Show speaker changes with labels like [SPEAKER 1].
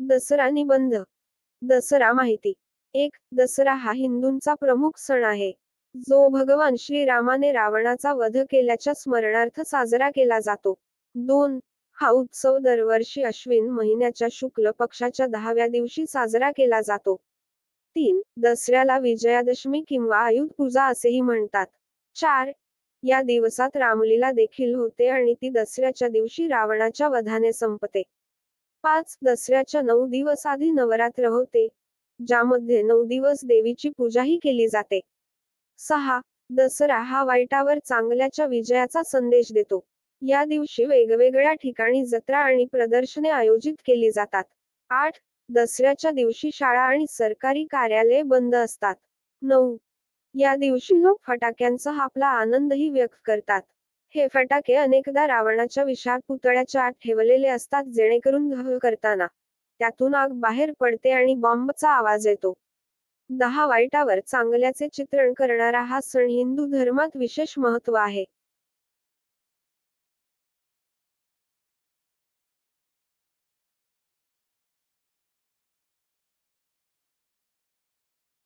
[SPEAKER 1] दसरा निबंध. दसरा माहिती. 1. दसरा हा हिंदूंचा प्रमुख सण आहे, जो भगवान श्रीरामाने रावणाचा वध केल्याच्या स्मरणार्थ साजरा केला जातो. 2. हा उत्सव दरवर्षी अश्विन महिन्याच्या शुक्ल पक्षाच्या 10व्या दिवशी साजरा केला जातो. 3. दसऱ्याला विजयादशमी किंवा आयुध पूजा असेही म्हणतात. 4. या दिवसात रामलीला देखील होते आणि ती दसऱ्याच्या दिवशी रावणाच्या वधाने संपते. 5. दसऱ्याच्या 9 दिवस आधी नवरात्र होते, ज्यामध्ये 9 दिवस देवीची पूजाही केली जाते. 6. दसरा हा वाईटावर चांगल्याच्या विजयाचा संदेश देतो. या दिवशी वेगवेगळ्या ठिकाणी जत्रा आणि प्रदर्शने आयोजित केली जातात. 8. दसऱ्याच्या दिवशी शाळा आणि सरकारी कार्यालये बंद असतात. 9. या दिवशी लोक फटाक्यांसह आपला आनंदही व्यक्त करतात. हे फटाके अनेकदा रावणाच्या विशाळ पुतळ्याच्या आत ठेवलेले असतात, जेणेकरून धूर करताना त्यातून आग बाहेर पडते आणि बॉम्बचा आवाज येतो. 10. वाईटावर चांगल्याचे चित्रण करणारा हा सण हिंदू धर्मात विशेष महत्त्व आहे.